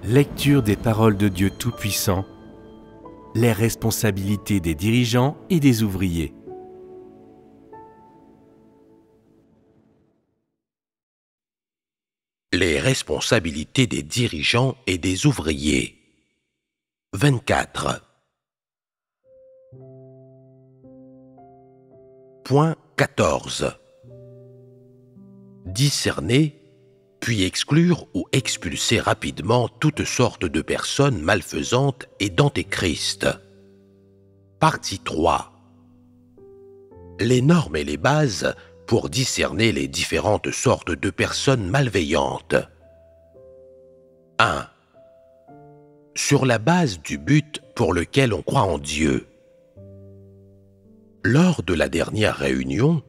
Lecture des paroles de Dieu Tout-Puissant, les responsabilités des dirigeants et des ouvriers. Les responsabilités des dirigeants et des ouvriers. 24. Point 14. Discerner, puis exclure ou expulser rapidement toutes sortes de personnes malfaisantes et d'antéchrist. Partie 3. Les normes et les bases pour discerner les différentes sortes de personnes malveillantes. 1. Sur la base du but pour lequel on croit en Dieu. Lors de la dernière réunion,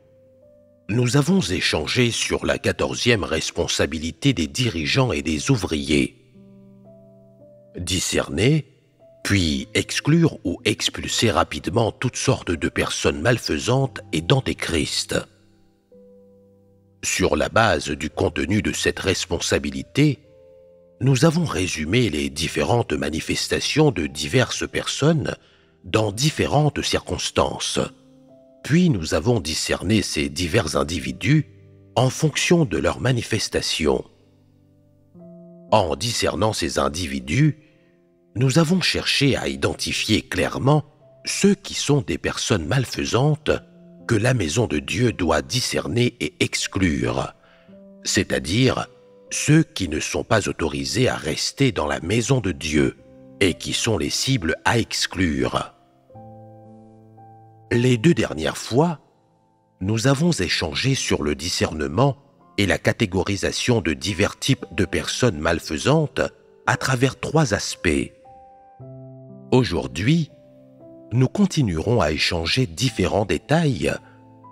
nous avons échangé sur la 14e responsabilité des dirigeants et des ouvriers. Discerner, puis exclure ou expulser rapidement toutes sortes de personnes malfaisantes et d'antéchrist. Sur la base du contenu de cette responsabilité, nous avons résumé les différentes manifestations de diverses personnes dans différentes circonstances. Puis nous avons discerné ces divers individus en fonction de leurs manifestations. En discernant ces individus, nous avons cherché à identifier clairement ceux qui sont des personnes malfaisantes que la maison de Dieu doit discerner et exclure, c'est-à-dire ceux qui ne sont pas autorisés à rester dans la maison de Dieu et qui sont les cibles à exclure. Les 2 dernières fois, nous avons échangé sur le discernement et la catégorisation de divers types de personnes malfaisantes à travers 3 aspects. Aujourd'hui, nous continuerons à échanger différents détails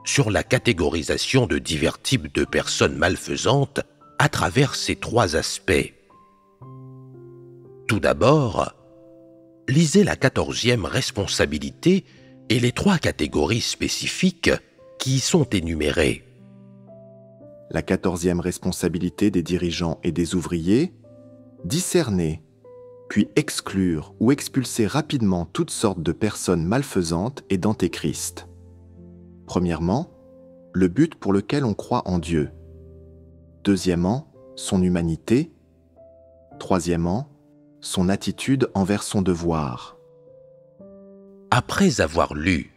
sur la catégorisation de divers types de personnes malfaisantes à travers ces 3 aspects. Tout d'abord, lisez la 14e responsabilité et les 3 catégories spécifiques qui y sont énumérées. La 14e responsabilité des dirigeants et des ouvriers, discerner, puis exclure ou expulser rapidement toutes sortes de personnes malfaisantes et d'antéchrist. Premièrement, le but pour lequel on croit en Dieu. Deuxièmement, son humanité. Troisièmement, son attitude envers son devoir. Après avoir lu,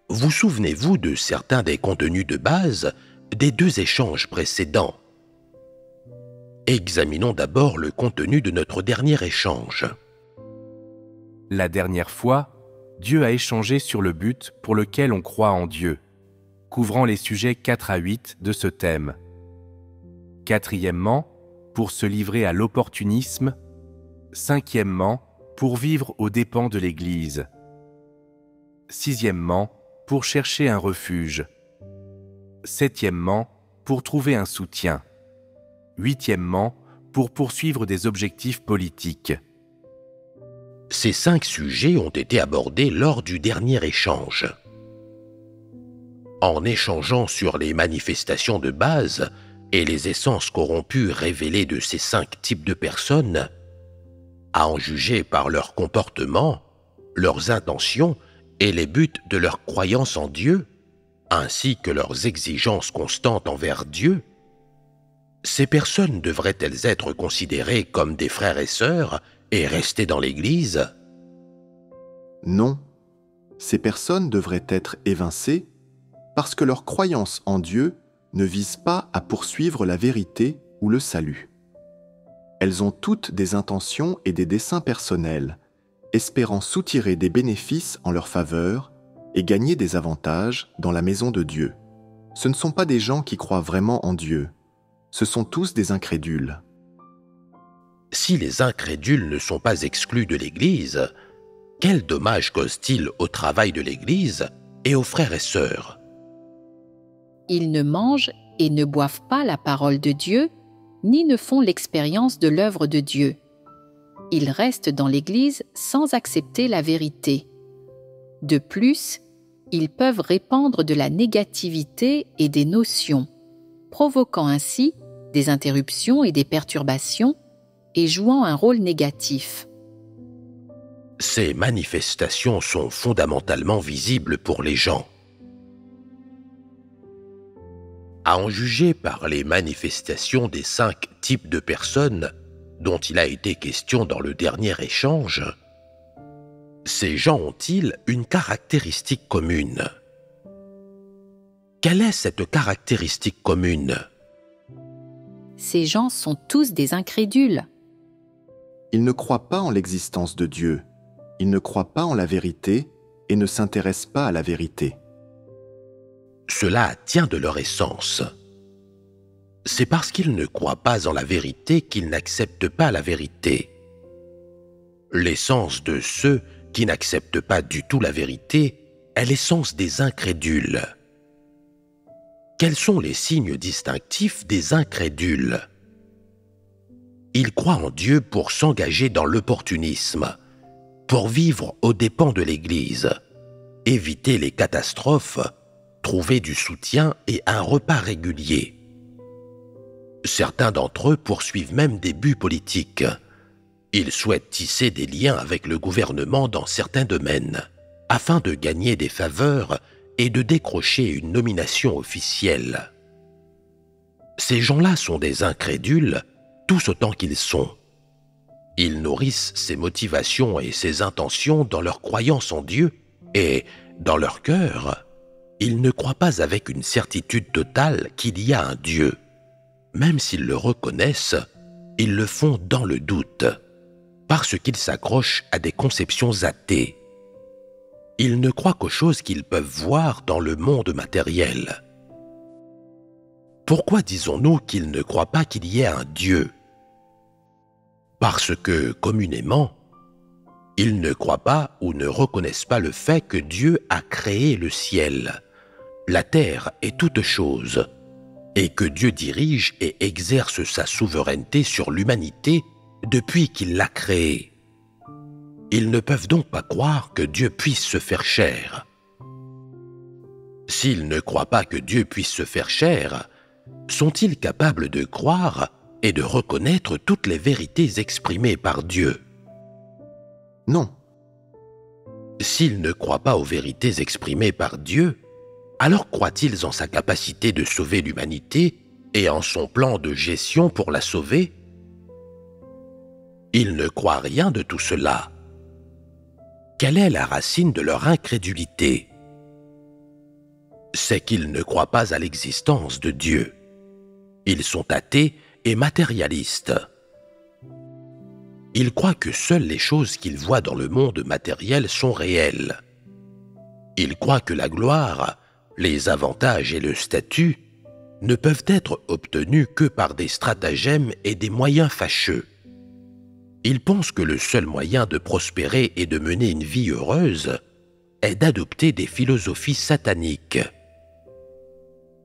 vous souvenez-vous de certains des contenus de base des 2 échanges précédents? Examinons d'abord le contenu de notre dernier échange. La dernière fois, Dieu a échangé sur le but pour lequel on croit en Dieu, couvrant les sujets 4 à 8 de ce thème. 4e, pour se livrer à l'opportunisme. 5e, pour vivre aux dépens de l'Église. 6e, pour chercher un refuge. 7e, pour trouver un soutien. 8e, pour poursuivre des objectifs politiques. Ces 5 sujets ont été abordés lors du dernier échange. En échangeant sur les manifestations de base et les essences corrompues révélées de ces 5 types de personnes, à en juger par leur comportement, leurs intentions et les buts de leur croyance en Dieu, ainsi que leurs exigences constantes envers Dieu, ces personnes devraient-elles être considérées comme des frères et sœurs et rester dans l'Église? Non, ces personnes devraient être évincées parce que leur croyance en Dieu ne vise pas à poursuivre la vérité ou le salut. Elles ont toutes des intentions et des desseins personnels, espérant soutirer des bénéfices en leur faveur et gagner des avantages dans la maison de Dieu. Ce ne sont pas des gens qui croient vraiment en Dieu. Ce sont tous des incrédules. Si les incrédules ne sont pas exclus de l'Église, quel dommage cause-t-il au travail de l'Église et aux frères et sœurs? Ils ne mangent et ne boivent pas la parole de Dieu, ni ne font l'expérience de l'œuvre de Dieu. Ils restent dans l'Église sans accepter la vérité. De plus, ils peuvent répandre de la négativité et des notions, provoquant ainsi des interruptions et des perturbations et jouant un rôle négatif. Ces manifestations sont fondamentalement visibles pour les gens. À en juger par les manifestations des 5 types de personnes dont il a été question dans le dernier échange, ces gens ont-ils une caractéristique commune? Quelle est cette caractéristique commune? Ces gens sont tous des incrédules. Ils ne croient pas en l'existence de Dieu, ils ne croient pas en la vérité et ne s'intéressent pas à la vérité. Cela tient de leur essence. C'est parce qu'ils ne croient pas en la vérité qu'ils n'acceptent pas la vérité. L'essence de ceux qui n'acceptent pas du tout la vérité est l'essence des incrédules. Quels sont les signes distinctifs des incrédules? Ils croient en Dieu pour s'engager dans l'opportunisme, pour vivre aux dépens de l'Église, éviter les catastrophes, trouver du soutien et un repas régulier. Certains d'entre eux poursuivent même des buts politiques. Ils souhaitent tisser des liens avec le gouvernement dans certains domaines, afin de gagner des faveurs et de décrocher une nomination officielle. Ces gens-là sont des incrédules, tous autant qu'ils sont. Ils nourrissent ces motivations et ces intentions dans leur croyance en Dieu et, dans leur cœur, ils ne croient pas avec une certitude totale qu'il y a un Dieu. Même s'ils le reconnaissent, ils le font dans le doute, parce qu'ils s'accrochent à des conceptions athées. Ils ne croient qu'aux choses qu'ils peuvent voir dans le monde matériel. Pourquoi disons-nous qu'ils ne croient pas qu'il y ait un Dieu? Parce que, communément, ils ne croient pas ou ne reconnaissent pas le fait que Dieu a créé le ciel, la terre et toutes choses, et que Dieu dirige et exerce sa souveraineté sur l'humanité depuis qu'il l'a créée. Ils ne peuvent donc pas croire que Dieu puisse se faire chair. S'ils ne croient pas que Dieu puisse se faire chair, sont-ils capables de croire et de reconnaître toutes les vérités exprimées par Dieu? Non. S'ils ne croient pas aux vérités exprimées par Dieu, alors croient-ils en sa capacité de sauver l'humanité et en son plan de gestion pour la sauver? Ils ne croient rien de tout cela. Quelle est la racine de leur incrédulité? C'est qu'ils ne croient pas à l'existence de Dieu. Ils sont athées et matérialistes. Ils croient que seules les choses qu'ils voient dans le monde matériel sont réelles. Ils croient que la gloire, les avantages et le statut ne peuvent être obtenus que par des stratagèmes et des moyens fâcheux. Ils pensent que le seul moyen de prospérer et de mener une vie heureuse est d'adopter des philosophies sataniques.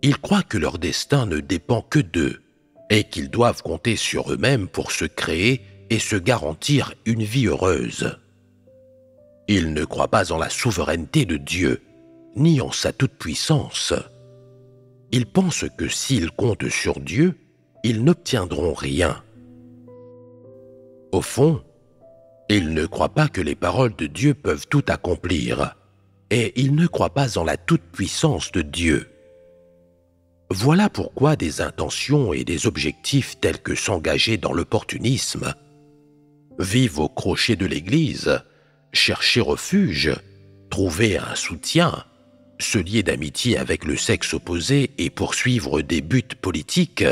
Ils croient que leur destin ne dépend que d'eux et qu'ils doivent compter sur eux-mêmes pour se créer et se garantir une vie heureuse. Ils ne croient pas en la souveraineté de Dieu, ni en sa toute-puissance. Ils pensent que s'ils comptent sur Dieu, ils n'obtiendront rien. Au fond, ils ne croient pas que les paroles de Dieu peuvent tout accomplir, et ils ne croient pas en la toute-puissance de Dieu. Voilà pourquoi des intentions et des objectifs tels que s'engager dans l'opportunisme, vivre au crochet de l'Église, chercher refuge, trouver un soutien, se lier d'amitié avec le sexe opposé et poursuivre des buts politiques,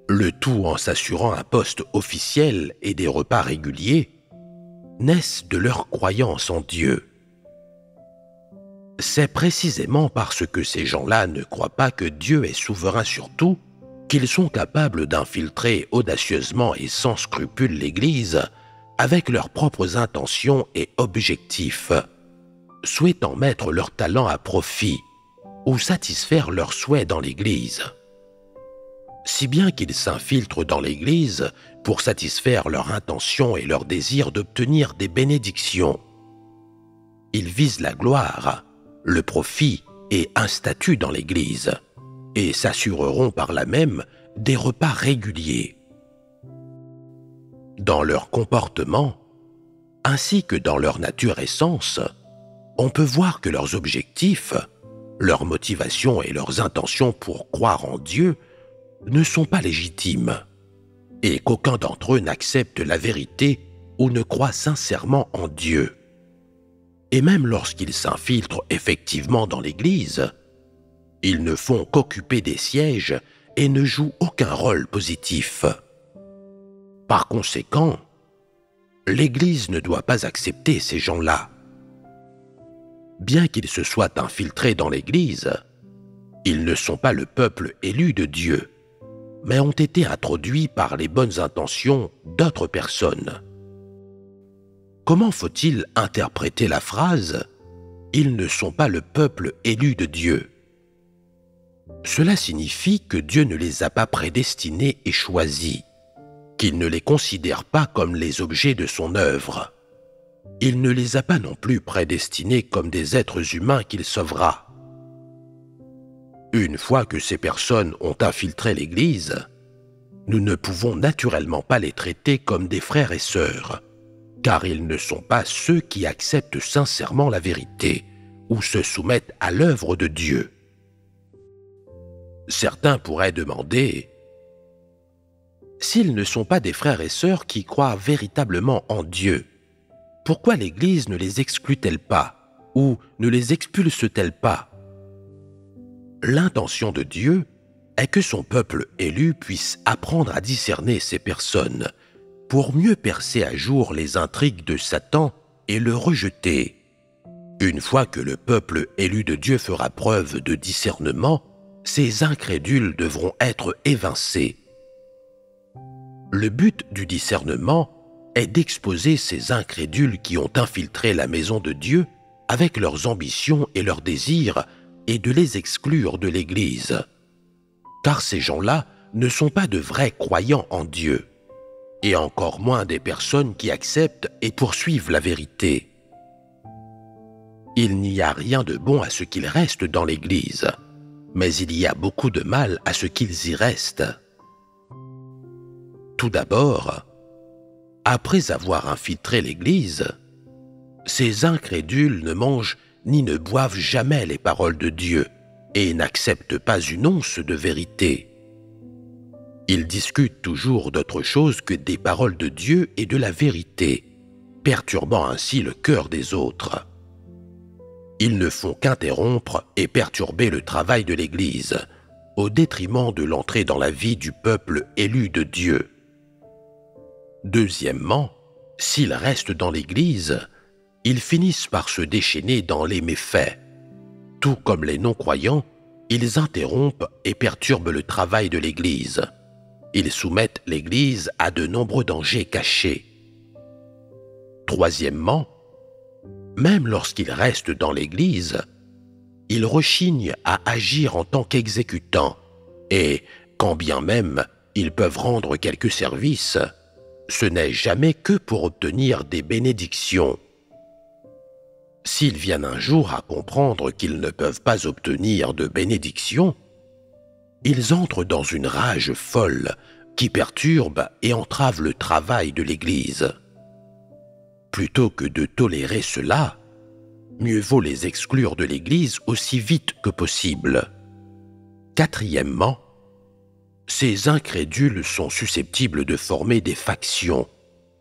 le tout en s'assurant un poste officiel et des repas réguliers, naissent de leur croyance en Dieu. C'est précisément parce que ces gens-là ne croient pas que Dieu est souverain sur tout qu'ils sont capables d'infiltrer audacieusement et sans scrupule l'Église avec leurs propres intentions et objectifs, souhaitant mettre leur talent à profit ou satisfaire leurs souhaits dans l'Église. Si bien qu'ils s'infiltrent dans l'Église pour satisfaire leur intention et leur désir d'obtenir des bénédictions. Ils visent la gloire, le profit et un statut dans l'Église, et s'assureront par là même des repas réguliers. dans leur comportement, ainsi que dans leur nature essence, on peut voir que leurs objectifs, leurs motivations et leurs intentions pour croire en Dieu ne sont pas légitimes, et qu'aucun d'entre eux n'accepte la vérité ou ne croit sincèrement en Dieu. Et même lorsqu'ils s'infiltrent effectivement dans l'Église, ils ne font qu'occuper des sièges et ne jouent aucun rôle positif. Par conséquent, l'Église ne doit pas accepter ces gens-là. Bien qu'ils se soient infiltrés dans l'Église, ils ne sont pas le peuple élu de Dieu, mais ont été introduits par les bonnes intentions d'autres personnes. Comment faut-il interpréter la phrase « Ils ne sont pas le peuple élu de Dieu » ? Cela signifie que Dieu ne les a pas prédestinés et choisis, qu'il ne les considère pas comme les objets de son œuvre. Il ne les a pas non plus prédestinés comme des êtres humains qu'il sauvera. Une fois que ces personnes ont infiltré l'Église, nous ne pouvons naturellement pas les traiter comme des frères et sœurs, car ils ne sont pas ceux qui acceptent sincèrement la vérité ou se soumettent à l'œuvre de Dieu. Certains pourraient demander « S'ils ne sont pas des frères et sœurs qui croient véritablement en Dieu, pourquoi l'Église ne les exclut-elle pas ou ne les expulse-t-elle pas ?» L'intention de Dieu est que son peuple élu puisse apprendre à discerner ces personnes pour mieux percer à jour les intrigues de Satan et le rejeter. Une fois que le peuple élu de Dieu fera preuve de discernement, ces incrédules devront être évincés. Le but du discernement est d'exposer ces incrédules qui ont infiltré la maison de Dieu avec leurs ambitions et leurs désirs et de les exclure de l'Église. Car ces gens-là ne sont pas de vrais croyants en Dieu, et encore moins des personnes qui acceptent et poursuivent la vérité. Il n'y a rien de bon à ce qu'ils restent dans l'Église, mais il y a beaucoup de mal à ce qu'ils y restent. Tout d'abord, après avoir infiltré l'Église, ces incrédules ne mangent ni ne boivent jamais les paroles de Dieu et n'acceptent pas une once de vérité. Ils discutent toujours d'autre chose que des paroles de Dieu et de la vérité, perturbant ainsi le cœur des autres. Ils ne font qu'interrompre et perturber le travail de l'Église, au détriment de l'entrée dans la vie du peuple élu de Dieu. Deuxièmement, s'ils restent dans l'Église, ils finissent par se déchaîner dans les méfaits. Tout comme les non-croyants, ils interrompent et perturbent le travail de l'Église. Ils soumettent l'Église à de nombreux dangers cachés. Troisièmement, même lorsqu'ils restent dans l'Église, ils rechignent à agir en tant qu'exécutants et, quand bien même ils peuvent rendre quelques services, ce n'est jamais que pour obtenir des bénédictions. S'ils viennent un jour à comprendre qu'ils ne peuvent pas obtenir de bénédictions, ils entrent dans une rage folle qui perturbe et entrave le travail de l'Église. Plutôt que de tolérer cela, mieux vaut les exclure de l'Église aussi vite que possible. Quatrièmement, ces incrédules sont susceptibles de former des factions,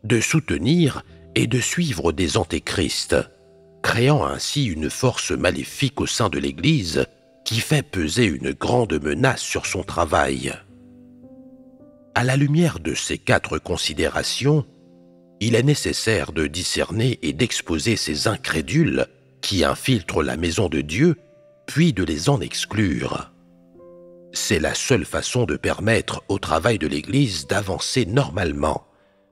de soutenir et de suivre des antéchrists, créant ainsi une force maléfique au sein de l'Église qui fait peser une grande menace sur son travail. À la lumière de ces 4 considérations, il est nécessaire de discerner et d'exposer ces incrédules qui infiltrent la maison de Dieu, puis de les en exclure. C'est la seule façon de permettre au travail de l'Église d'avancer normalement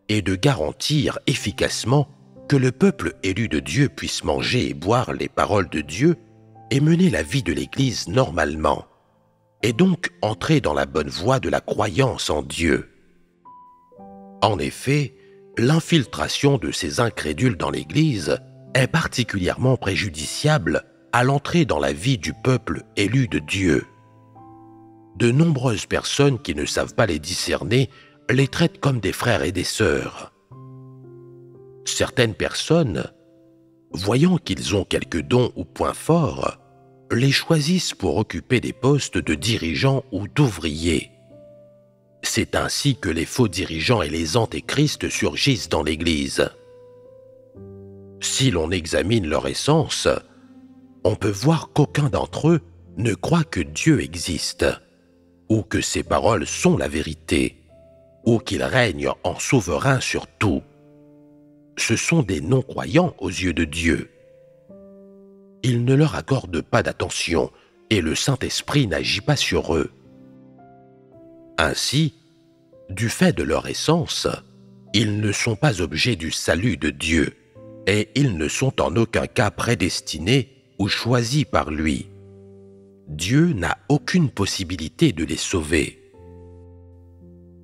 et de garantir efficacement que le peuple élu de Dieu puisse manger et boire les paroles de Dieu et mener la vie de l'Église normalement, et donc entrer dans la bonne voie de la croyance en Dieu. En effet, l'infiltration de ces incrédules dans l'Église est particulièrement préjudiciable à l'entrée dans la vie du peuple élu de Dieu. De nombreuses personnes qui ne savent pas les discerner les traitent comme des frères et des sœurs, Certaines personnes, voyant qu'ils ont quelques dons ou points forts, les choisissent pour occuper des postes de dirigeants ou d'ouvriers. C'est ainsi que les faux dirigeants et les antéchrists surgissent dans l'Église. Si l'on examine leur essence, on peut voir qu'aucun d'entre eux ne croit que Dieu existe, ou que ses paroles sont la vérité, ou qu'il règne en souverain sur tout. Ce sont des non-croyants aux yeux de Dieu. Il ne leur accorde pas d'attention et le Saint-Esprit n'agit pas sur eux. Ainsi, du fait de leur essence, ils ne sont pas objets du salut de Dieu et ils ne sont en aucun cas prédestinés ou choisis par lui. Dieu n'a aucune possibilité de les sauver.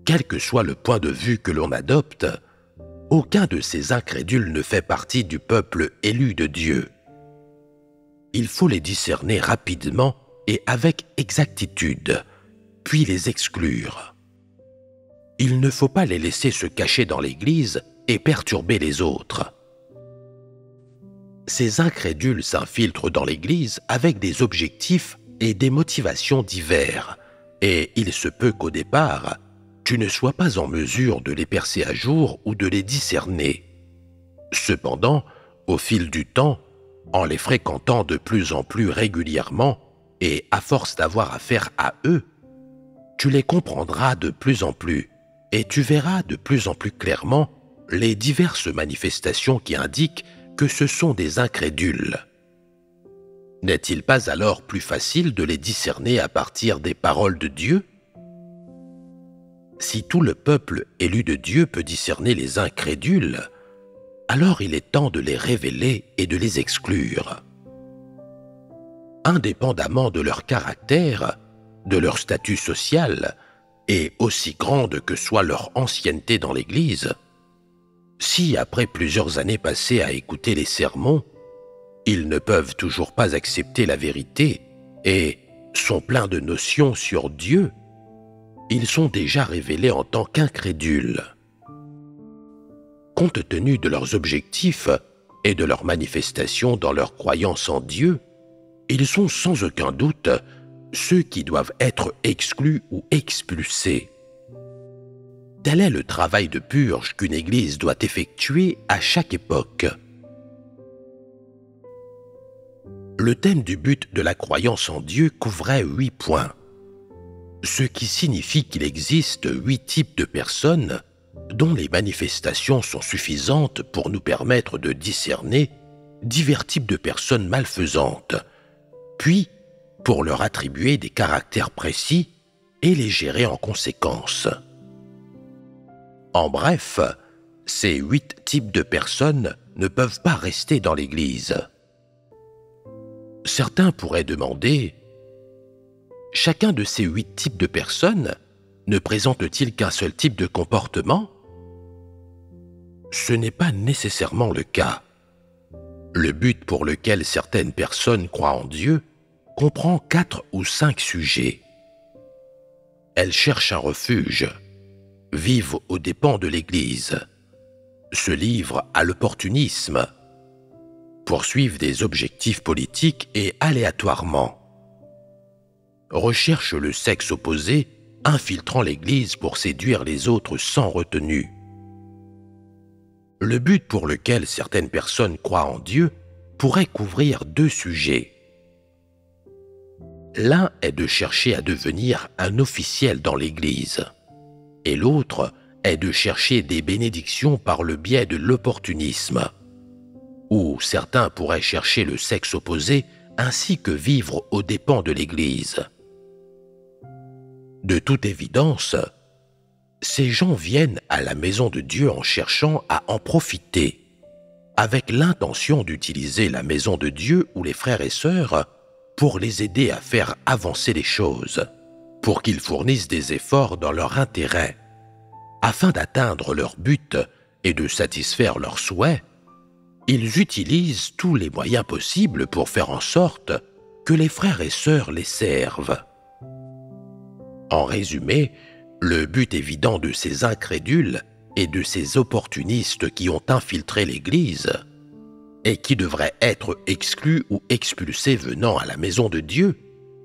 Quel que soit le point de vue que l'on adopte, aucun de ces incrédules ne fait partie du peuple élu de Dieu. Il faut les discerner rapidement et avec exactitude, puis les exclure. Il ne faut pas les laisser se cacher dans l'Église et perturber les autres. Ces incrédules s'infiltrent dans l'Église avec des objectifs et des motivations divers, et il se peut qu'au départ, tu ne sois pas en mesure de les percer à jour ou de les discerner. Cependant, au fil du temps, en les fréquentant de plus en plus régulièrement et à force d'avoir affaire à eux, tu les comprendras de plus en plus et tu verras de plus en plus clairement les diverses manifestations qui indiquent que ce sont des incrédules. N'est-il pas alors plus facile de les discerner à partir des paroles de Dieu ? Si tout le peuple élu de Dieu peut discerner les incrédules, alors il est temps de les révéler et de les exclure. Indépendamment de leur caractère, de leur statut social, et aussi grande que soit leur ancienneté dans l'Église, si après plusieurs années passées à écouter les sermons, ils ne peuvent toujours pas accepter la vérité et sont pleins de notions sur Dieu, ils sont déjà révélés en tant qu'incrédules. Compte tenu de leurs objectifs et de leurs manifestations dans leur croyance en Dieu, ils sont sans aucun doute ceux qui doivent être exclus ou expulsés. Tel est le travail de purge qu'une Église doit effectuer à chaque époque. Le thème du but de la croyance en Dieu couvrait 8 points, ce qui signifie qu'il existe 8 types de personnes dont les manifestations sont suffisantes pour nous permettre de discerner divers types de personnes malfaisantes, puis pour leur attribuer des caractères précis et les gérer en conséquence. En bref, ces 8 types de personnes ne peuvent pas rester dans l'Église. Certains pourraient demander « Chacun de ces 8 types de personnes ne présente-t-il qu'un seul type de comportement ?» Ce n'est pas nécessairement le cas. Le but pour lequel certaines personnes croient en Dieu comprend 4 ou 5 sujets. Elles cherchent un refuge, vivent aux dépens de l'Église, se livrent à l'opportunisme, poursuivent des objectifs politiques et aléatoirement, recherchent le sexe opposé, infiltrant l'Église pour séduire les autres sans retenue. Le but pour lequel certaines personnes croient en Dieu pourrait couvrir 2 sujets. L'un est de chercher à devenir un officiel dans l'Église, et l'autre est de chercher des bénédictions par le biais de l'opportunisme, où certains pourraient chercher le sexe opposé ainsi que vivre aux dépens de l'Église. De toute évidence, ces gens viennent à la maison de Dieu en cherchant à en profiter, avec l'intention d'utiliser la maison de Dieu ou les frères et sœurs pour les aider à faire avancer les choses, pour qu'ils fournissent des efforts dans leur intérêt. Afin d'atteindre leur but et de satisfaire leurs souhaits, ils utilisent tous les moyens possibles pour faire en sorte que les frères et sœurs les servent. En résumé, le but évident de ces incrédules et de ces opportunistes qui ont infiltré l'Église et qui devraient être exclus ou expulsés venant à la maison de Dieu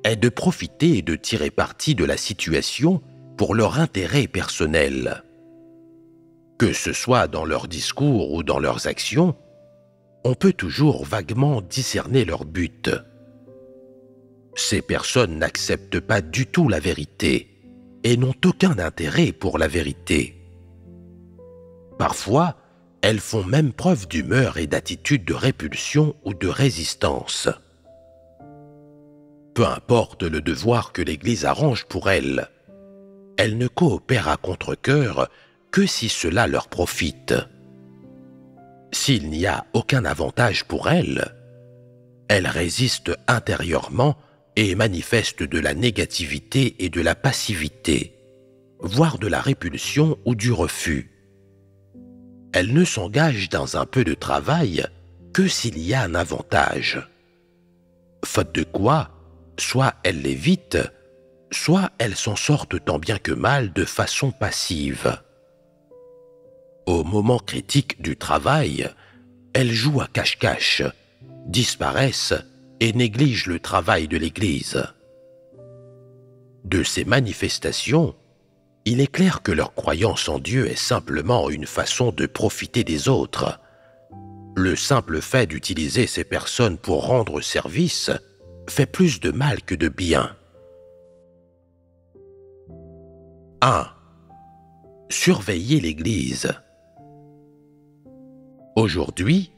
est de profiter et de tirer parti de la situation pour leur intérêt personnel. Que ce soit dans leurs discours ou dans leurs actions, on peut toujours vaguement discerner leur but. Ces personnes n'acceptent pas du tout la vérité et n'ont aucun intérêt pour la vérité. Parfois, elles font même preuve d'humeur et d'attitude de répulsion ou de résistance. Peu importe le devoir que l'Église arrange pour elles, elles ne coopèrent à contre-cœur que si cela leur profite. S'il n'y a aucun avantage pour elles, elles résistent intérieurement et manifestent de la négativité et de la passivité, voire de la répulsion ou du refus. Elles ne s'engagent dans un peu de travail que s'il y a un avantage. Faute de quoi, soit elles l'évitent, soit elles s'en sortent tant bien que mal de façon passive. Au moment critique du travail, elles jouent à cache-cache, disparaissent et négligent le travail de l'Église. De ces manifestations, il est clair que leur croyance en Dieu est simplement une façon de profiter des autres. Le simple fait d'utiliser ces personnes pour rendre service fait plus de mal que de bien. 1. Surveiller l'Église. Aujourd'hui,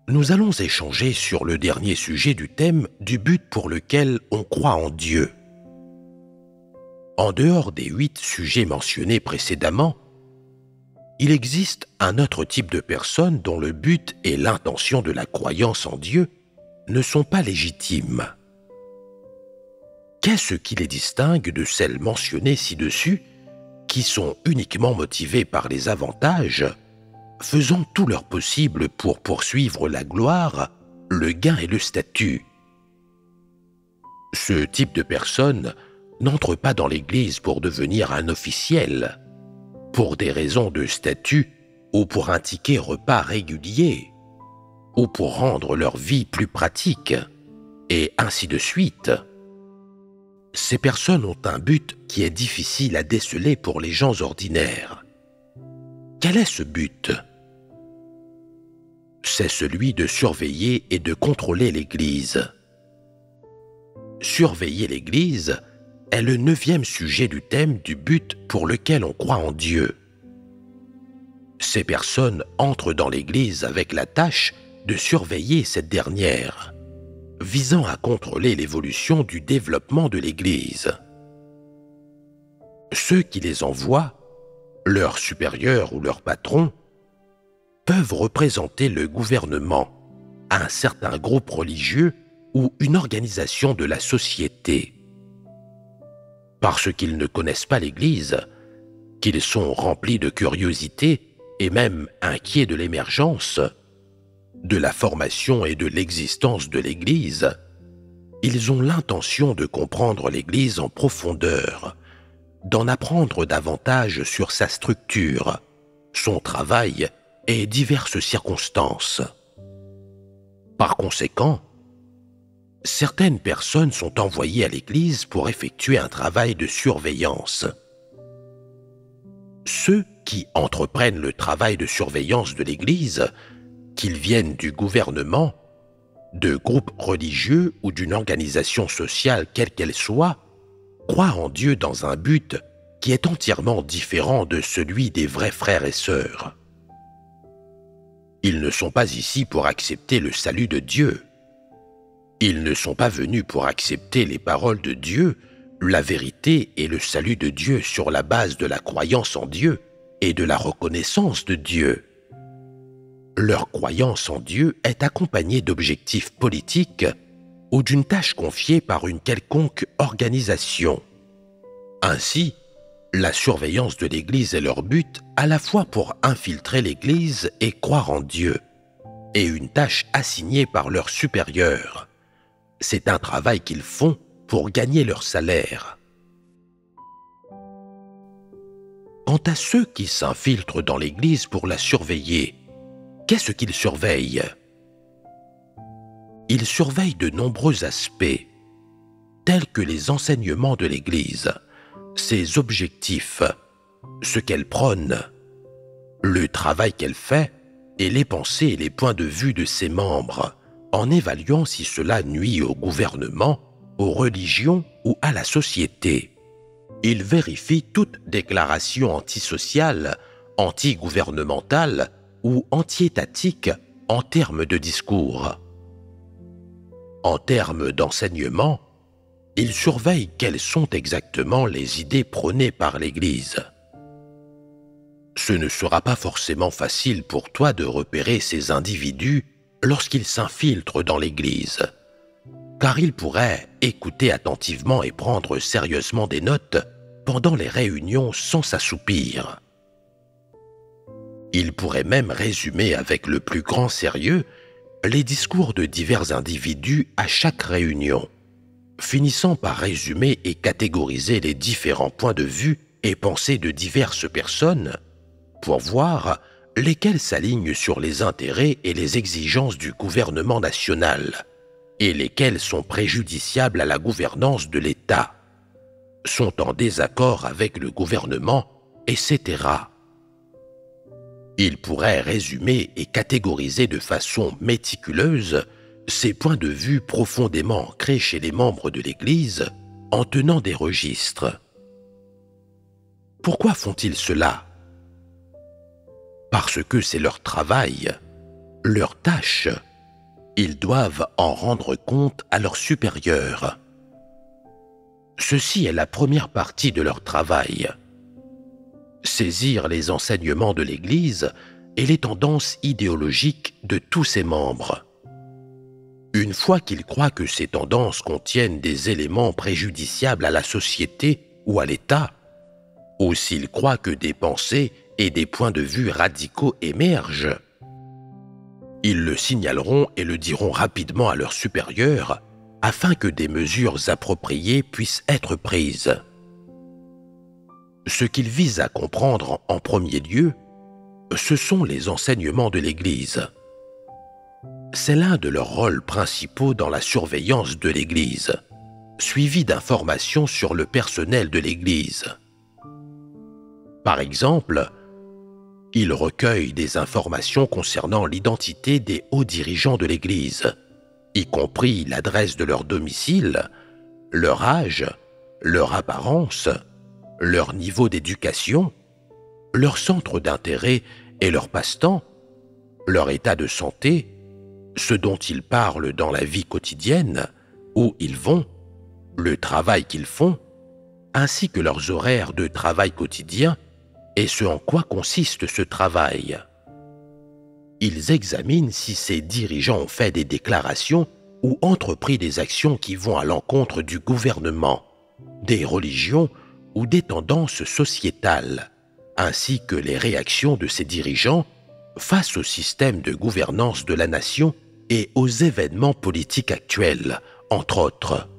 nous allons échanger sur le dernier sujet du thème du but pour lequel on croit en Dieu. En dehors des 8 sujets mentionnés précédemment, il existe un autre type de personnes dont le but et l'intention de la croyance en Dieu ne sont pas légitimes. Qu'est-ce qui les distingue de celles mentionnées ci-dessus, qui sont uniquement motivées par les avantages, faisant tout leur possible pour poursuivre la gloire, le gain et le statut? Ce type de personne n'entre pas dans l'Église pour devenir un officiel, pour des raisons de statut ou pour un ticket repas régulier, ou pour rendre leur vie plus pratique, et ainsi de suite. Ces personnes ont un but qui est difficile à déceler pour les gens ordinaires. Quel est ce but? C'est celui de surveiller et de contrôler l'Église. Surveiller l'Église est le 9e sujet du thème du but pour lequel on croit en Dieu. Ces personnes entrent dans l'Église avec la tâche de surveiller cette dernière, visant à contrôler l'évolution du développement de l'Église. Ceux qui les envoient, leurs supérieurs ou leurs patrons, peuvent représenter le gouvernement, un certain groupe religieux ou une organisation de la société. Parce qu'ils ne connaissent pas l'Église, qu'ils sont remplis de curiosité et même inquiets de l'émergence, de la formation et de l'existence de l'Église, ils ont l'intention de comprendre l'Église en profondeur, d'en apprendre davantage sur sa structure, son travail et diverses circonstances. Par conséquent, certaines personnes sont envoyées à l'Église pour effectuer un travail de surveillance. Ceux qui entreprennent le travail de surveillance de l'Église, qu'ils viennent du gouvernement, de groupes religieux ou d'une organisation sociale quelle qu'elle soit, croient en Dieu dans un but qui est entièrement différent de celui des vrais frères et sœurs. Ils ne sont pas ici pour accepter le salut de Dieu. Ils ne sont pas venus pour accepter les paroles de Dieu, la vérité et le salut de Dieu sur la base de la croyance en Dieu et de la reconnaissance de Dieu. Leur croyance en Dieu est accompagnée d'objectifs politiques ou d'une tâche confiée par une quelconque organisation. Ainsi, la surveillance de l'Église est leur but à la fois pour infiltrer l'Église et croire en Dieu, et une tâche assignée par leurs supérieurs. C'est un travail qu'ils font pour gagner leur salaire. Quant Quant à ceux qui s'infiltrent dans l'Église pour la surveiller, qu'est-ce qu'ils surveillent? Ils surveillent de nombreux aspects, tels que les enseignements de l'Église, ses objectifs, ce qu'elle prône, le travail qu'elle fait et les pensées et les points de vue de ses membres, en évaluant si cela nuit au gouvernement, aux religions ou à la société. Ils vérifient toute déclaration antisociale, antigouvernementale ou anti-étatique en termes de discours. En termes d'enseignement, ils surveillent quelles sont exactement les idées prônées par l'Église. Ce ne sera pas forcément facile pour toi de repérer ces individus lorsqu'ils s'infiltrent dans l'Église, car ils pourraient écouter attentivement et prendre sérieusement des notes pendant les réunions sans s'assoupir. Ils pourraient même résumer avec le plus grand sérieux les discours de divers individus à chaque réunion, finissant par résumer et catégoriser les différents points de vue et pensées de diverses personnes pour voir lesquels s'alignent sur les intérêts et les exigences du gouvernement national et lesquels sont préjudiciables à la gouvernance de l'État, sont en désaccord avec le gouvernement, etc. Il pourrait résumer et catégoriser de façon méticuleuse ces points de vue profondément ancrés chez les membres de l'Église en tenant des registres. Pourquoi font-ils cela? Parce que c'est leur travail, leur tâche. Ils doivent en rendre compte à leurs supérieurs. Ceci est la première partie de leur travail. Saisir les enseignements de l'Église et les tendances idéologiques de tous ses membres. Une fois qu'ils croient que ces tendances contiennent des éléments préjudiciables à la société ou à l'État, ou s'ils croient que des pensées et des points de vue radicaux émergent, ils le signaleront et le diront rapidement à leurs supérieurs afin que des mesures appropriées puissent être prises. Ce qu'ils visent à comprendre en premier lieu, ce sont les enseignements de l'Église. C'est l'un de leurs rôles principaux dans la surveillance de l'Église, suivi d'informations sur le personnel de l'Église. Par exemple, ils recueillent des informations concernant l'identité des hauts dirigeants de l'Église, y compris l'adresse de leur domicile, leur âge, leur apparence, leur niveau d'éducation, leur centre d'intérêt et leur passe-temps, leur état de santé, ce dont ils parlent dans la vie quotidienne, où ils vont, le travail qu'ils font, ainsi que leurs horaires de travail quotidien et ce en quoi consiste ce travail. Ils examinent si ces dirigeants ont fait des déclarations ou entrepris des actions qui vont à l'encontre du gouvernement, des religions ou des tendances sociétales, ainsi que les réactions de ces dirigeants face au système de gouvernance de la nation et aux événements politiques actuels, entre autres.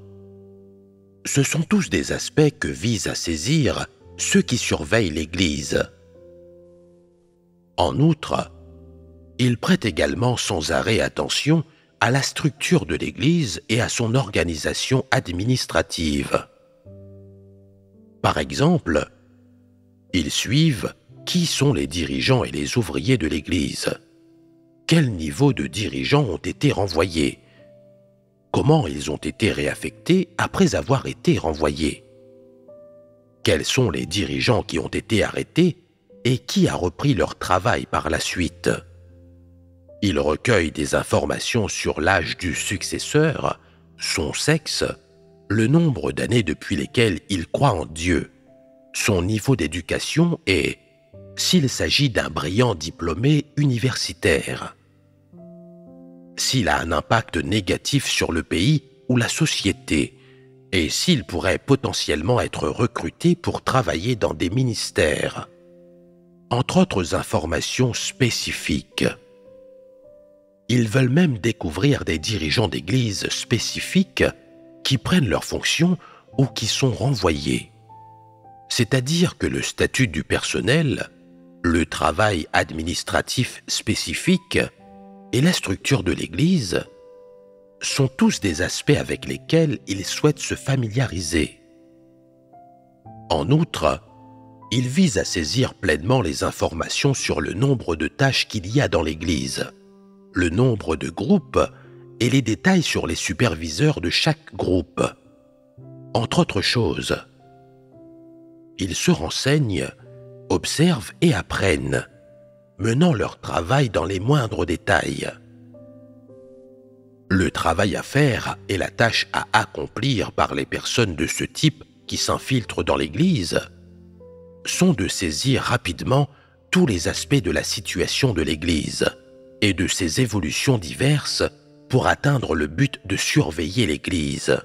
Ce sont tous des aspects que visent à saisir ceux qui surveillent l'Église. En outre, ils prêtent également sans arrêt attention à la structure de l'Église et à son organisation administrative. Par exemple, ils suivent qui sont les dirigeants et les ouvriers de l'Église, quel niveau de dirigeants ont été renvoyés, comment ils ont été réaffectés après avoir été renvoyés, quels sont les dirigeants qui ont été arrêtés et qui a repris leur travail par la suite. Ils recueillent des informations sur l'âge du successeur, son sexe, le nombre d'années depuis lesquelles il croit en Dieu, son niveau d'éducation et s'il s'agit d'un brillant diplômé universitaire, s'il a un impact négatif sur le pays ou la société, et s'il pourrait potentiellement être recruté pour travailler dans des ministères, entre autres informations spécifiques. Ils veulent même découvrir des dirigeants d'église spécifiques qui prennent leurs fonctions ou qui sont renvoyés. c'est-à-dire que le statut du personnel, le travail administratif spécifique et la structure de l'Église sont tous des aspects avec lesquels il souhaite se familiariser. En outre, il vise à saisir pleinement les informations sur le nombre de tâches qu'il y a dans l'Église, le nombre de groupes et les détails sur les superviseurs de chaque groupe. Entre autres choses, ils se renseignent, observent et apprennent, menant leur travail dans les moindres détails. Le travail à faire et la tâche à accomplir par les personnes de ce type qui s'infiltrent dans l'Église sont de saisir rapidement tous les aspects de la situation de l'Église et de ses évolutions diverses pour atteindre le but de surveiller l'Église.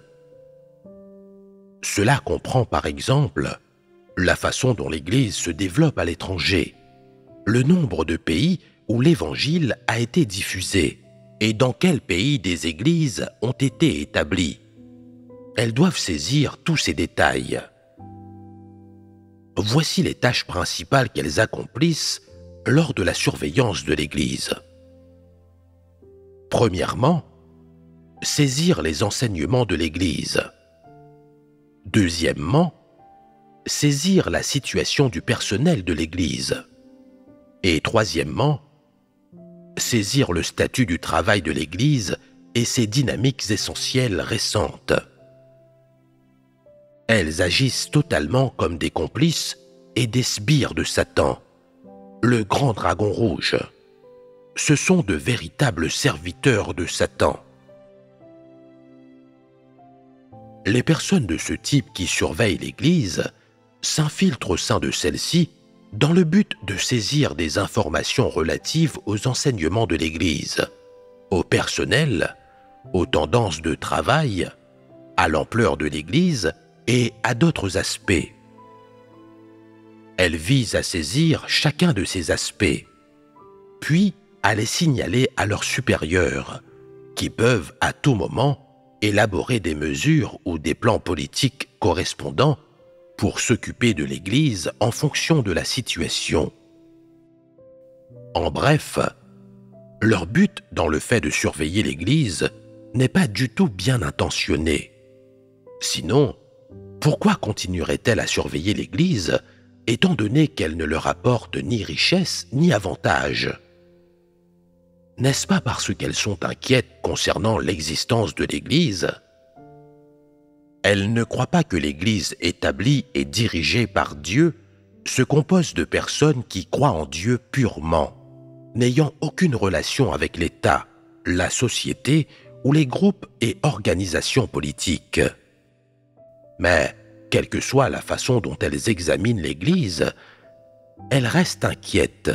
Cela comprend par exemple la façon dont l'Église se développe à l'étranger, le nombre de pays où l'Évangile a été diffusé et dans quels pays des églises ont été établies. Elles doivent saisir tous ces détails. Voici les tâches principales qu'elles accomplissent lors de la surveillance de l'Église. Premièrement, saisir les enseignements de l'Église. Deuxièmement, saisir la situation du personnel de l'Église. Et troisièmement, saisir le statut du travail de l'Église et ses dynamiques essentielles récentes. Elles agissent totalement comme des complices et des sbires de Satan, le grand dragon rouge. Ce sont de véritables serviteurs de Satan. Les personnes de ce type qui surveillent l'Église s'infiltrent au sein de celle-ci dans le but de saisir des informations relatives aux enseignements de l'Église, au personnel, aux tendances de travail, à l'ampleur de l'Église et à d'autres aspects. Elles visent à saisir chacun de ces aspects, puis à les signaler à leurs supérieurs, qui peuvent à tout moment élaborer des mesures ou des plans politiques correspondants pour s'occuper de l'Église en fonction de la situation. En bref, leur but dans le fait de surveiller l'Église n'est pas du tout bien intentionné. Sinon, pourquoi continuerait-elle à surveiller l'Église, étant donné qu'elle ne leur apporte ni richesse ni avantage? N'est-ce pas parce qu'elles sont inquiètes concernant l'existence de l'Église? Elles ne croient pas que l'Église établie et dirigée par Dieu se compose de personnes qui croient en Dieu purement, n'ayant aucune relation avec l'État, la société ou les groupes et organisations politiques. Mais, quelle que soit la façon dont elles examinent l'Église, elles restent inquiètes.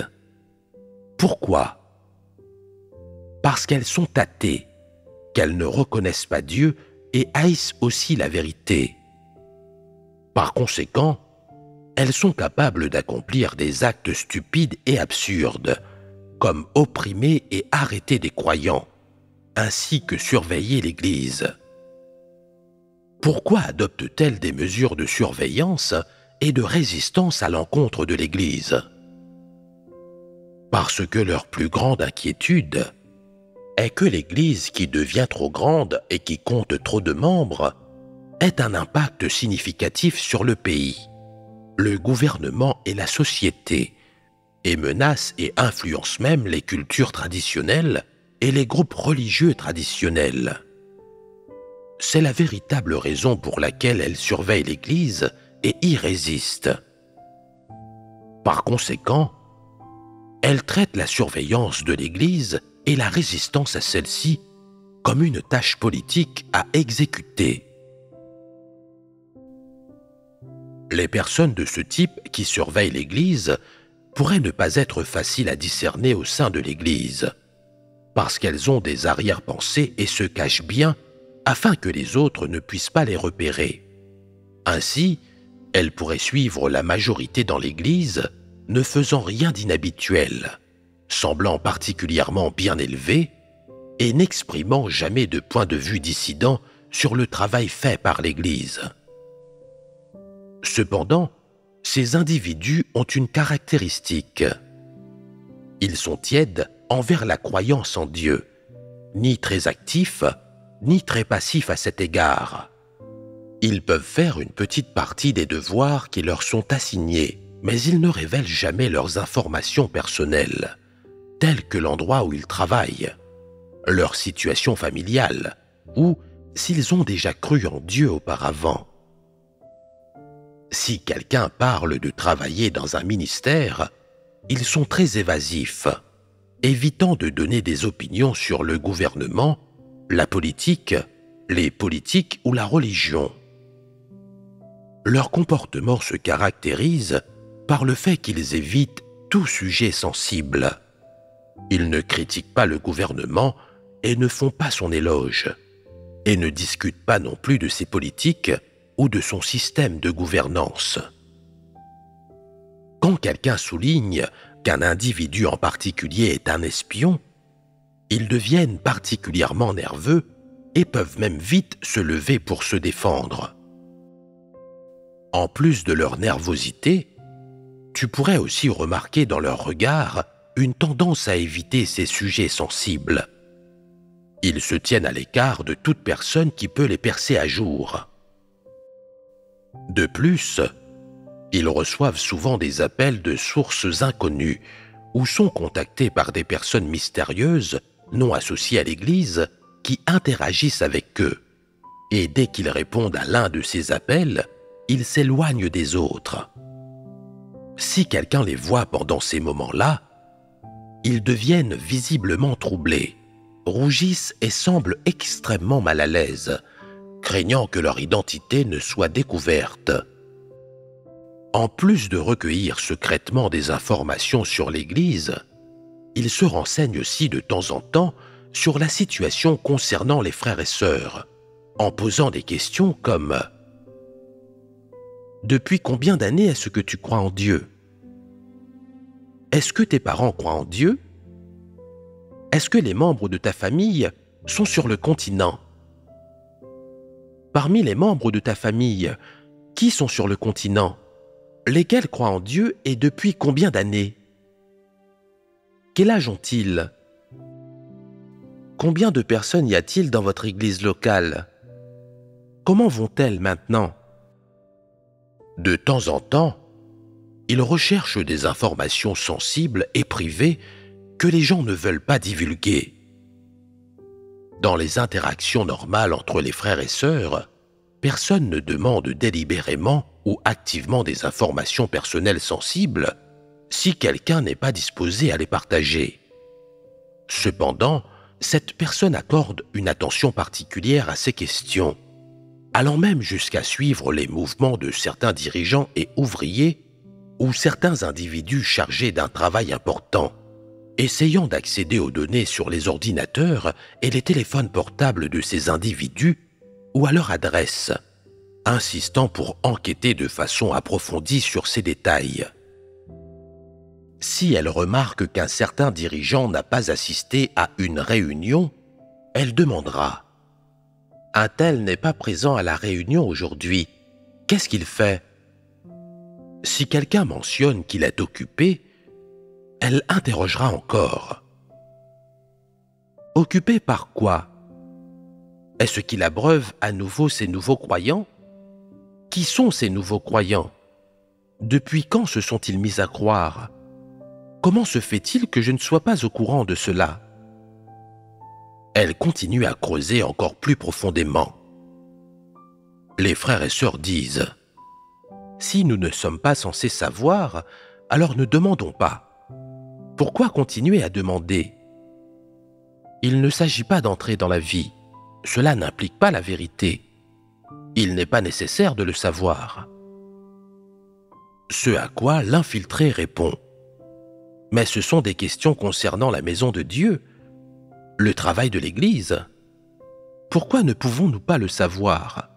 Pourquoi? Parce qu'elles sont athées, qu'elles ne reconnaissent pas Dieu et haïssent aussi la vérité. Par conséquent, elles sont capables d'accomplir des actes stupides et absurdes, comme opprimer et arrêter des croyants, ainsi que surveiller l'Église. Pourquoi adoptent-elles des mesures de surveillance et de résistance à l'encontre de l'Église? Parce que leur plus grande inquiétude est que l'Église qui devient trop grande et qui compte trop de membres ait un impact significatif sur le pays, le gouvernement et la société, et menace et influence même les cultures traditionnelles et les groupes religieux traditionnels. C'est la véritable raison pour laquelle elle surveille l'Église et y résiste. Par conséquent, elle traite la surveillance de l'Église et la résistance à celle-ci comme une tâche politique à exécuter. Les personnes de ce type qui surveillent l'Église pourraient ne pas être faciles à discerner au sein de l'Église, parce qu'elles ont des arrière-pensées et se cachent bien afin que les autres ne puissent pas les repérer. Ainsi, elles pourraient suivre la majorité dans l'Église, ne faisant rien d'inhabituel, semblant particulièrement bien élevées et n'exprimant jamais de point de vue dissident sur le travail fait par l'Église. Cependant, Ces individus ont une caractéristique. Ils sont tièdes envers la croyance en Dieu, ni très actifs, ni très passifs à cet égard. Ils peuvent faire une petite partie des devoirs qui leur sont assignés, mais ils ne révèlent jamais leurs informations personnelles, telles que l'endroit où ils travaillent, leur situation familiale, ou s'ils ont déjà cru en Dieu auparavant. Si quelqu'un parle de travailler dans un ministère, ils sont très évasifs, évitant de donner des opinions sur le gouvernement, la politique, les politiques ou la religion. Leur comportement se caractérise par le fait qu'ils évitent tout sujet sensible. Ils ne critiquent pas le gouvernement et ne font pas son éloge, et ne discutent pas non plus de ses politiques ou de son système de gouvernance. Quand quelqu'un souligne qu'un individu en particulier est un espion, ils deviennent particulièrement nerveux et peuvent même vite se lever pour se défendre. En plus de leur nervosité, tu pourrais aussi remarquer dans leur regard une tendance à éviter ces sujets sensibles. Ils se tiennent à l'écart de toute personne qui peut les percer à jour. De plus, ils reçoivent souvent des appels de sources inconnues ou sont contactés par des personnes mystérieuses, non associées à l'Église, qui interagissent avec eux. Et dès qu'ils répondent à l'un de ces appels, ils s'éloignent des autres. Si quelqu'un les voit pendant ces moments-là, ils deviennent visiblement troublés, rougissent et semblent extrêmement mal à l'aise, craignant que leur identité ne soit découverte. En plus de recueillir secrètement des informations sur l'Église, ils se renseignent aussi de temps en temps sur la situation concernant les frères et sœurs, en posant des questions comme « Depuis combien d'années est-ce que tu crois en Dieu ? Est-ce que tes parents croient en Dieu ? Est-ce que les membres de ta famille sont sur le continent ? Parmi les membres de ta famille, qui sont sur le continent ? Lesquels croient en Dieu et depuis combien d'années ? Quel âge ont-ils ? Combien de personnes y a-t-il dans votre église locale ? Comment vont-elles maintenant ? De temps en temps, ils recherchent des informations sensibles et privées que les gens ne veulent pas divulguer. Dans les interactions normales entre les frères et sœurs, personne ne demande délibérément ou activement des informations personnelles sensibles si quelqu'un n'est pas disposé à les partager. Cependant, cette personne accorde une attention particulière à ces questions, allant même jusqu'à suivre les mouvements de certains dirigeants et ouvriers ou certains individus chargés d'un travail important, essayant d'accéder aux données sur les ordinateurs et les téléphones portables de ces individus ou à leur adresse, insistant pour enquêter de façon approfondie sur ces détails. Si elle remarque qu'un certain dirigeant n'a pas assisté à une réunion, elle demandera « Un tel n'est pas présent à la réunion aujourd'hui. Qu'est-ce qu'il fait ?» Si quelqu'un mentionne qu'il est occupé, elle interrogera encore. « Occupé par quoi ? Est-ce qu'il abreuve à nouveau ces nouveaux croyants ? Qui sont ces nouveaux croyants ? Depuis quand se sont-ils mis à croire ? Comment se fait-il que je ne sois pas au courant de cela ? » Elle continue à creuser encore plus profondément. Les frères et sœurs disent « Si nous ne sommes pas censés savoir, alors ne demandons pas. Pourquoi continuer à demander ? Il ne s'agit pas d'entrer dans la vie. Cela n'implique pas la vérité. Il n'est pas nécessaire de le savoir. » Ce à quoi l'infiltré répond « Mais ce sont des questions concernant la maison de Dieu, le travail de l'Église. Pourquoi ne pouvons-nous pas le savoir ?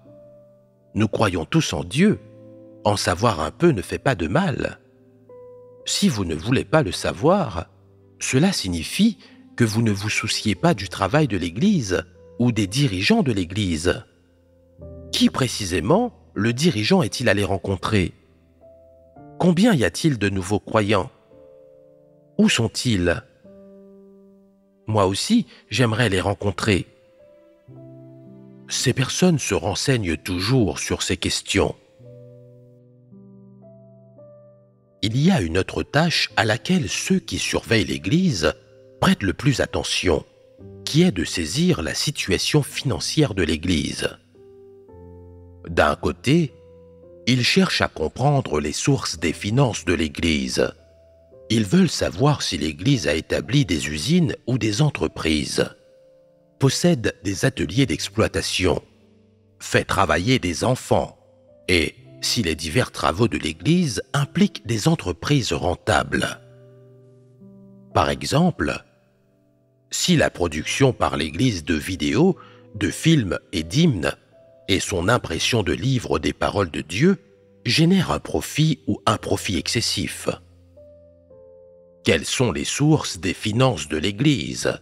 Nous croyons tous en Dieu. En savoir un peu ne fait pas de mal. Si vous ne voulez pas le savoir, cela signifie que vous ne vous souciez pas du travail de l'Église ou des dirigeants de l'Église. Qui précisément le dirigeant est-il allé rencontrer ? Combien y a-t-il de nouveaux croyants? Où sont-ils? Moi aussi, j'aimerais les rencontrer. Ces personnes se renseignent toujours sur ces questions. Il y a une autre tâche à laquelle ceux qui surveillent l'Église prêtent le plus attention, qui est de saisir la situation financière de l'Église. D'un côté, ils cherchent à comprendre les sources des finances de l'Église. Ils veulent savoir si l'Église a établi des usines ou des entreprises, possède des ateliers d'exploitation, fait travailler des enfants et si les divers travaux de l'Église impliquent des entreprises rentables. Par exemple, si la production par l'Église de vidéos, de films et d'hymnes et son impression de livres des paroles de Dieu génère un profit ou un profit excessif. Quelles sont les sources des finances de l'Église?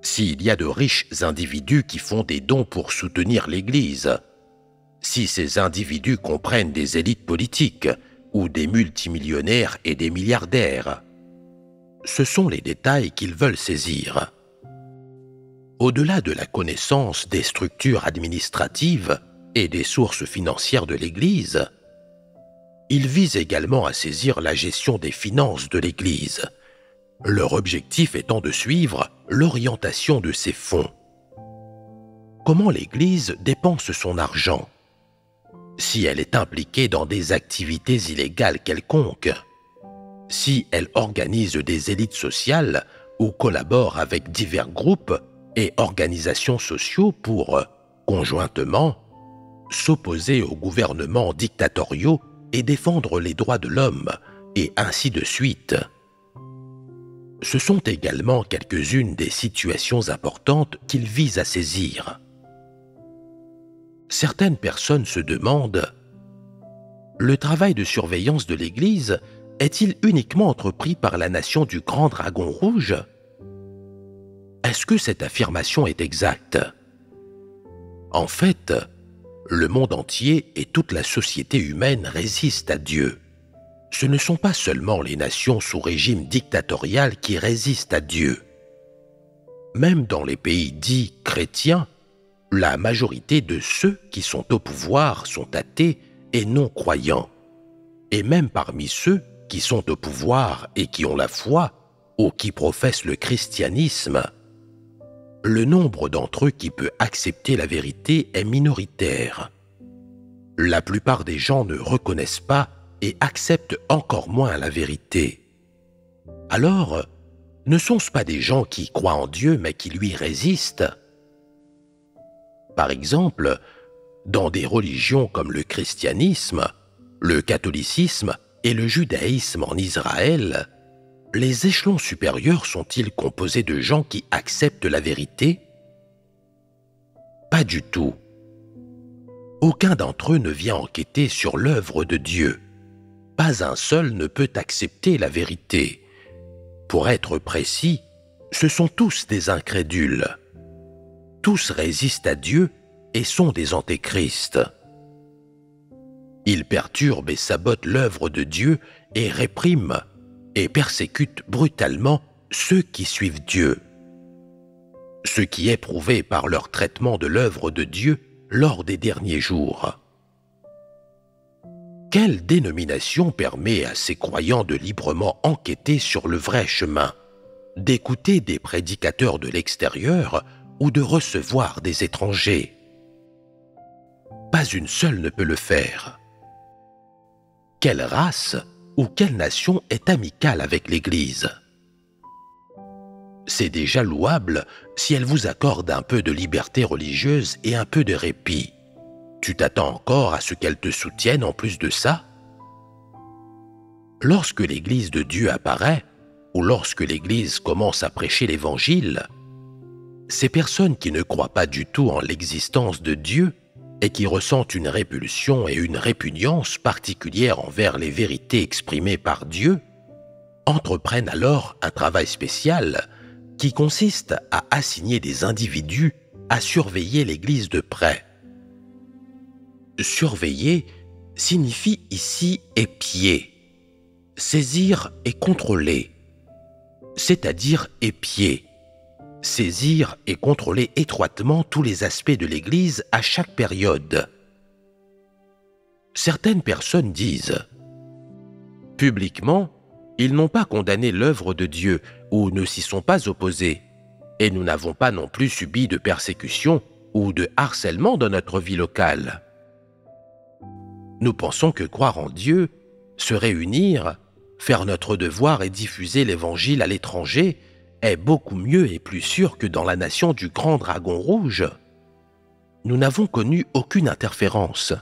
S'il y a de riches individus qui font des dons pour soutenir l'Église, si ces individus comprennent des élites politiques ou des multimillionnaires et des milliardaires, ce sont les détails qu'ils veulent saisir. Au-delà de la connaissance des structures administratives et des sources financières de l'Église, ils visent également à saisir la gestion des finances de l'Église, leur objectif étant de suivre l'orientation de ses fonds. Comment l'Église dépense son argent? Si elle est impliquée dans des activités illégales quelconques, si elle organise des élites sociales ou collabore avec divers groupes et organisations sociaux pour, conjointement, s'opposer aux gouvernements dictatoriaux et défendre les droits de l'homme, et ainsi de suite. Ce sont également quelques-unes des situations importantes qu'il vise à saisir. Certaines personnes se demandent: le travail de surveillance de l'Église est-il uniquement entrepris par la nation du Grand Dragon Rouge? Est-ce que cette affirmation est exacte? En fait, le monde entier et toute la société humaine résistent à Dieu. Ce ne sont pas seulement les nations sous régime dictatorial qui résistent à Dieu. Même dans les pays dits chrétiens, la majorité de ceux qui sont au pouvoir sont athées et non-croyants. Et même parmi ceux qui sont au pouvoir et qui ont la foi, ou qui professent le christianisme, le nombre d'entre eux qui peut accepter la vérité est minoritaire. La plupart des gens ne reconnaissent pas et acceptent encore moins la vérité. Alors, ne sont-ce pas des gens qui croient en Dieu mais qui lui résistent? Par exemple, dans des religions comme le christianisme, le catholicisme et le judaïsme en Israël, les échelons supérieurs sont-ils composés de gens qui acceptent la vérité? Pas du tout. Aucun d'entre eux ne vient enquêter sur l'œuvre de Dieu. Pas un seul ne peut accepter la vérité. Pour être précis, ce sont tous des incrédules. Tous résistent à Dieu et sont des antéchrists. Ils perturbent et sabotent l'œuvre de Dieu et répriment et persécutent brutalement ceux qui suivent Dieu. Ce qui est prouvé par leur traitement de l'œuvre de Dieu lors des derniers jours. Quelle dénomination permet à ces croyants de librement enquêter sur le vrai chemin, d'écouter des prédicateurs de l'extérieur ou de recevoir des étrangers? Pas une seule ne peut le faire. Quelle race ou quelle nation est amicale avec l'Église? C'est déjà louable si elle vous accorde un peu de liberté religieuse et un peu de répit. Tu t'attends encore à ce qu'elle te soutienne en plus de ça? Lorsque l'Église de Dieu apparaît, ou lorsque l'Église commence à prêcher l'Évangile, ces personnes qui ne croient pas du tout en l'existence de Dieu et qui ressentent une répulsion et une répugnance particulière envers les vérités exprimées par Dieu, entreprennent alors un travail spécial qui consiste à assigner des individus à surveiller l'Église de près. Surveiller signifie ici épier, saisir et contrôler, c'est-à-dire épier, saisir et contrôler étroitement tous les aspects de l'Église à chaque période. Certaines personnes disent « Publiquement, ils n'ont pas condamné l'œuvre de Dieu ou ne s'y sont pas opposés, et nous n'avons pas non plus subi de persécution ou de harcèlement dans notre vie locale. » Nous pensons que croire en Dieu, se réunir, faire notre devoir et diffuser l'Évangile à l'étranger est beaucoup mieux et plus sûr que dans la nation du grand dragon rouge. Nous n'avons connu aucune interférence.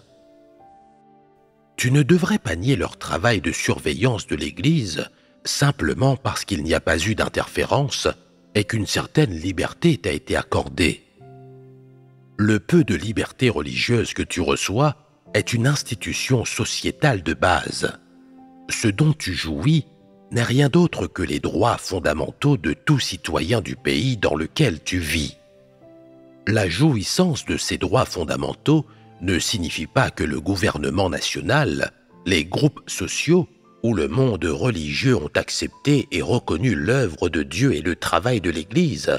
Tu ne devrais pas nier leur travail de surveillance de l'Église simplement parce qu'il n'y a pas eu d'interférence et qu'une certaine liberté t'a été accordée. Le peu de liberté religieuse que tu reçois est une institution sociétale de base. Ce dont tu jouis n'est rien d'autre que les droits fondamentaux de tout citoyen du pays dans lequel tu vis. La jouissance de ces droits fondamentaux ne signifie pas que le gouvernement national, les groupes sociaux ou le monde religieux ont accepté et reconnu l'œuvre de Dieu et le travail de l'Église,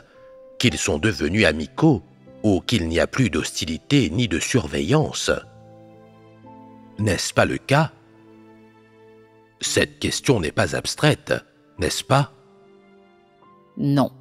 qu'ils sont devenus amicaux ou qu'il n'y a plus d'hostilité ni de surveillance. N'est-ce pas le cas? Cette question n'est pas abstraite, n'est-ce pas? Non.